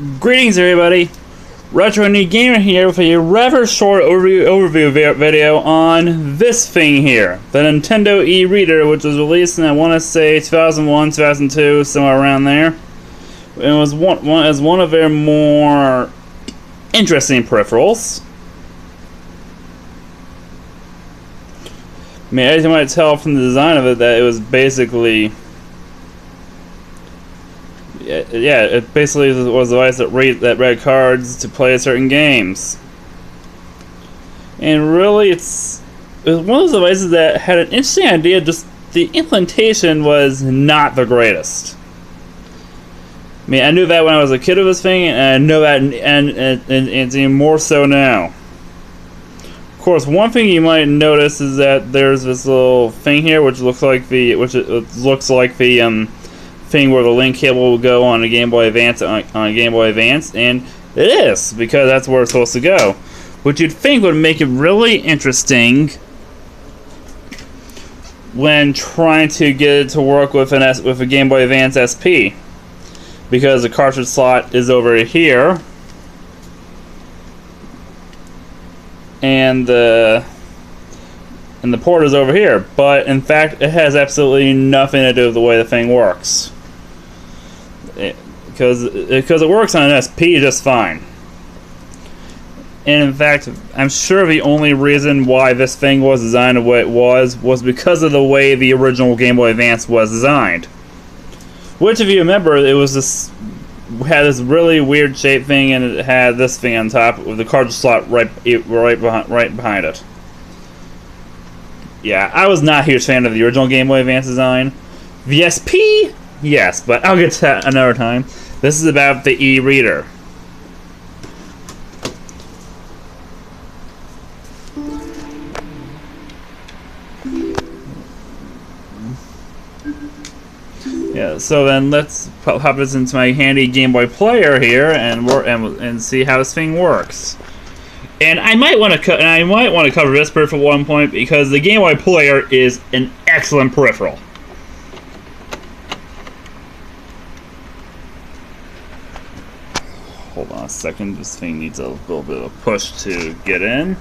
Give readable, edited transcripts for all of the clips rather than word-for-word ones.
Greetings everybody, RetroIndieGamer here with a rather short overview video on this thing here, the Nintendo e-reader, which was released in, I want to say, 2001, 2002, somewhere around there. It was one of their more interesting peripherals. I mean, as you might tell from the design of it, that it was basically... Yeah, it basically was a device that read cards to play certain games. And really, it was one of those devices that had an interesting idea, just the implementation was not the greatest. I mean, I knew that when I was a kid of this thing, and I know that and it's even more so now. Of course, one thing you might notice is that there's this little thing here, which looks like the thing where the link cable will go on a Game Boy Advance on a Game Boy Advance, and it is, because that's where it's supposed to go. Which you'd think would make it really interesting when trying to get it to work with a Game Boy Advance SP, because the cartridge slot is over here, and the port is over here. But in fact, it has absolutely nothing to do with the way the thing works. Because it works on an SP just fine. And in fact, I'm sure the only reason why this thing was designed the way it was because of the way the original Game Boy Advance was designed. Which, if you remember, it was had this really weird shaped thing, and it had this thing on top with the cartridge slot right behind it. Yeah, I was not a huge fan of the original Game Boy Advance design. The SP, yes, but I'll get to that another time. This is about the e-reader. Yeah, so then let's pop this into my handy Game Boy player here and see how this thing works. And I might want to cover this peripheral at one point, because the Game Boy player is an excellent peripheral. Hold on a second, this thing needs a little bit of a push to get in.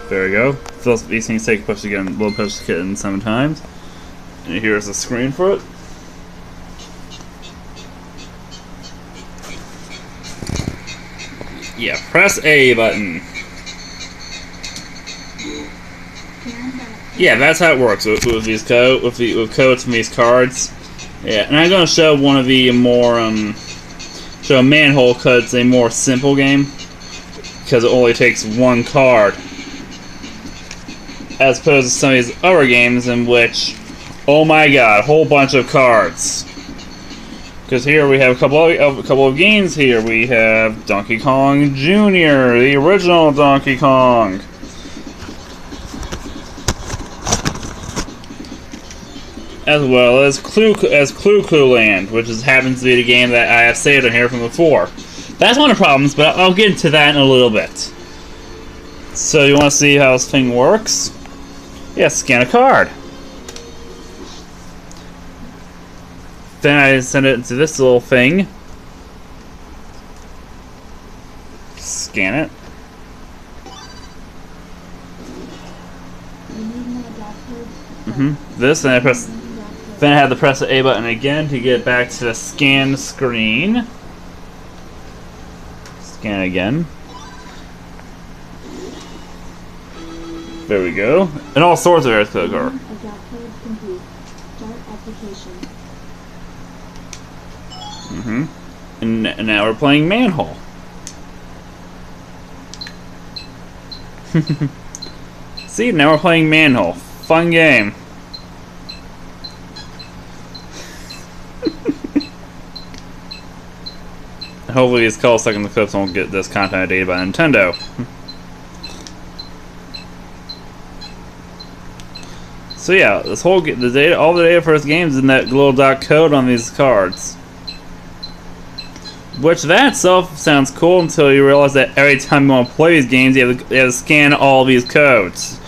There we go. These things take a push to get in, a little push to get in sometimes. And here's the screen for it. Yeah, press A button. Yeah, that's how it works with these codes from these cards. Yeah, and I'm gonna show one of the more show Manhole, cause it's a more simple game, because it only takes one card, as opposed to some of these other games in which, oh my god, a whole bunch of cards. Because here we have a couple of games. Here we have Donkey Kong Jr., the original Donkey Kong. As well as Clue Land, which happens to be the game that I have saved on here from before. That's one of the problems, but I'll get into that in a little bit. So you want to see how this thing works? Yeah, scan a card. Then I send it into this little thing. Scan it. This, and I press. Then I have to press the A button again to get back to the scan screen. Scan again. There we go. And all sorts of errors could occur. And now we're playing Manhole. See, now we're playing Manhole. Fun game. Hopefully these call stuck in the clips won't get this content dated by Nintendo. So yeah, this whole all the data for this game is in that little dot code on these cards. Which that itself sounds cool until you realize that every time you want to play these games, you have to scan all these codes.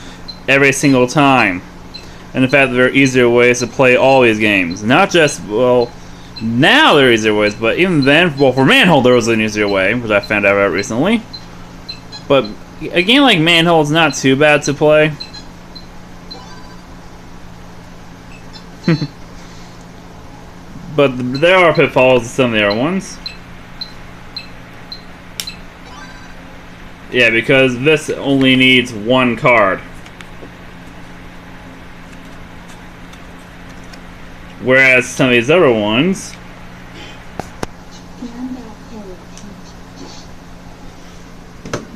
every single time. And in fact, there are easier ways to play all these games. Not just, well, now there are easier ways, but even then, well, for Manhole there was an easier way, which I found out recently. But a game like Manhole is not too bad to play. But there are pitfalls to some of the other ones. Yeah, because this only needs one card. Whereas some of these other ones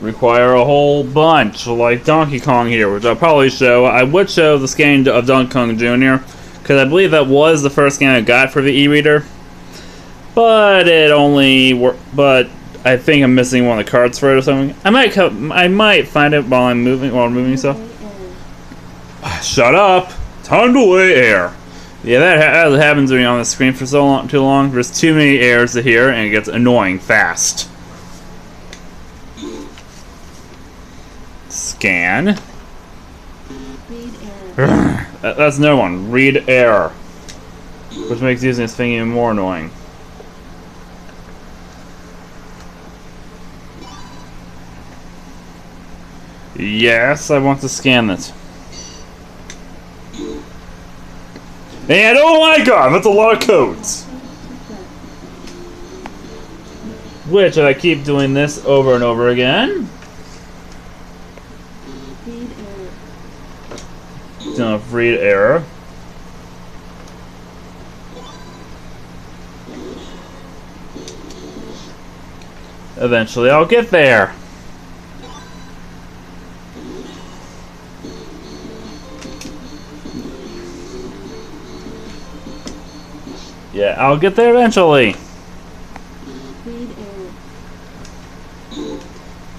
require a whole bunch, like Donkey Kong here, which I'll probably show. I would show the scanning of Donkey Kong Jr., because I believe that was the first game I got for the e-reader. But it only but I think I'm missing one of the cards for it or something. I might find it while I'm moving stuff. Shut up! Time to weigh air. Yeah, that happens when you're on the screen for too long. There's too many airs to hear, and it gets annoying fast. Scan. That's no one. Read error. Which makes using this thing even more annoying. Yes, I want to scan it. And oh my god, that's a lot of codes! Which, if I keep doing this over and over again... Don't read error. Eventually I'll get there. Yeah, I'll get there eventually.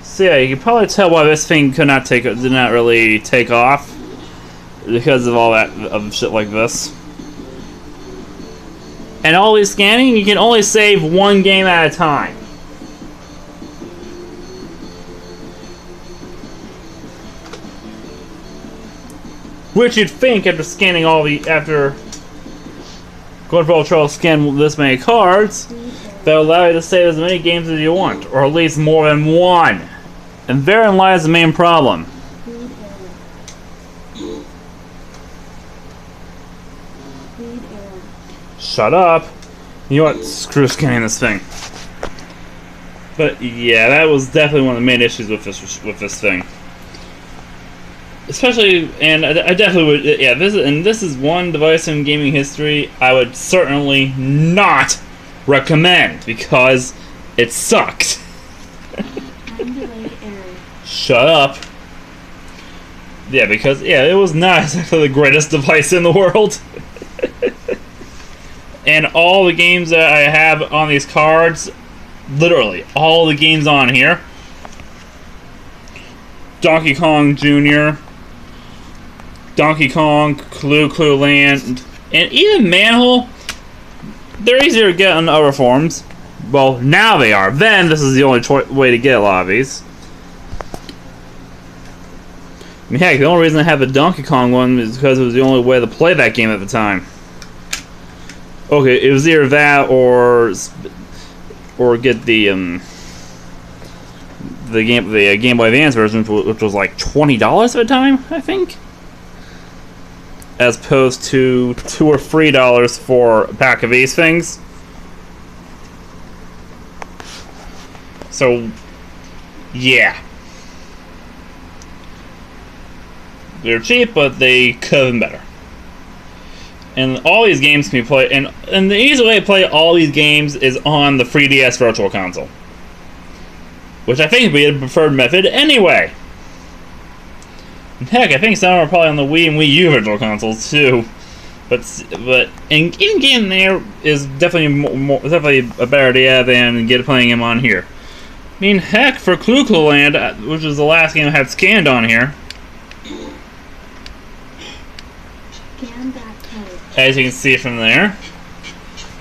So yeah, you can probably tell why this thing did not really take off. Because of all that shit like this. And all these scanning, you can only save one game at a time. Which you'd think after scanning after going for Ultra scan this many cards, that'll allow you to save as many games as you want, or at least more than one. And therein lies the main problem. Shut up. You know what? Screw scanning this thing. But yeah, that was definitely one of the main issues with this thing. Especially, and I definitely would. Yeah, this is one device in gaming history I would certainly not recommend because it sucked. Shut up. Yeah, because it was not exactly the greatest device in the world. And all the games that I have on these cards, literally, all the games on here, Donkey Kong Jr., Donkey Kong, Clue Land, and even Manhole, they're easier to get on other forms. Well, now they are. Then, this is the only way to get a lot of these. I mean, heck, the only reason I have the Donkey Kong one is because it was the only way to play that game at the time. Okay, it was either that or get the Game Boy Advance version, which was like $20 at the time, I think, as opposed to $2 or $3 for a pack of these things. So, yeah, they're cheap, but they could have been better. And all these games can be played, and the easy way to play all these games is on the 3DS Virtual Console, which I think would be the preferred method anyway. And heck, I think some are probably on the Wii and Wii U Virtual Consoles too. But even getting there is definitely a better idea than playing them on here. I mean, heck, for Clue Land, which was the last game I had scanned on here. As you can see from there.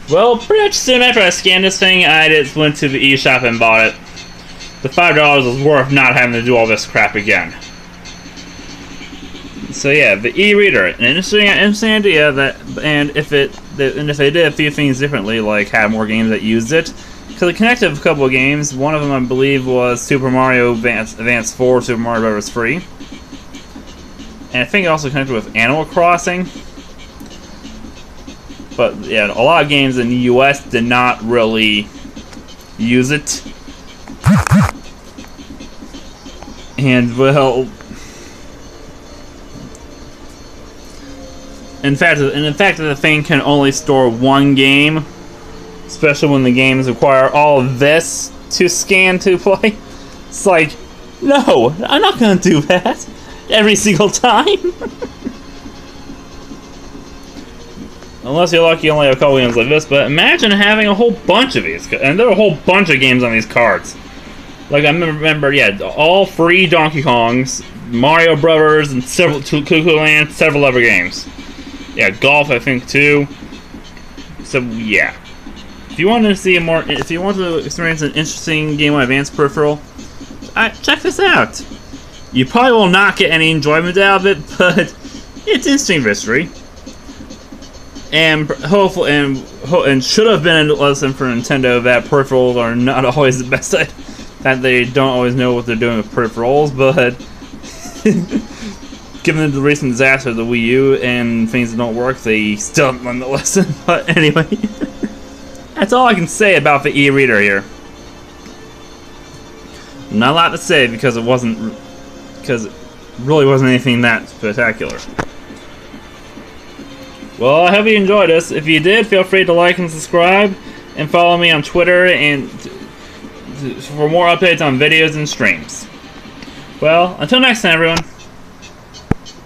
Well, pretty much soon after I scanned this thing, I just went to the eShop and bought it. The $5 was worth not having to do all this crap again. So yeah, the e-reader, an interesting idea that, and if they did a few things differently, like have more games that used it, because it connected a couple of games. One of them, I believe, was Super Mario Advance 4, Super Mario Bros. 3, and I think it also connected with Animal Crossing. But yeah, a lot of games in the U.S. did not really use it, and well. In fact, the thing can only store one game, especially when the games require all of this to scan to play. It's like, no, I'm not gonna do that every single time. Unless you're lucky, you only have a couple games like this. But imagine having a whole bunch of these, and there are a whole bunch of games on these cards. Like I remember, yeah, all free Donkey Kongs, Mario Brothers, and several Cuckoo Land, several other games. Yeah, golf, I think, too. So, yeah. If you want to see if you want to experience an interesting Game Boy Advance peripheral, check this out. You probably will not get any enjoyment out of it, but it's interesting history. And hopefully, and should have been a lesson for Nintendo that peripherals are not always the best. That they don't always know what they're doing with peripherals, but. Given the recent disaster of the Wii U and things that don't work, they still haven't learned the lesson. But anyway, that's all I can say about the e-reader here. Not a lot to say because it really wasn't anything that spectacular. Well, I hope you enjoyed this. If you did, feel free to like and subscribe, and follow me on Twitter and for more updates on videos and streams. Well, until next time, everyone.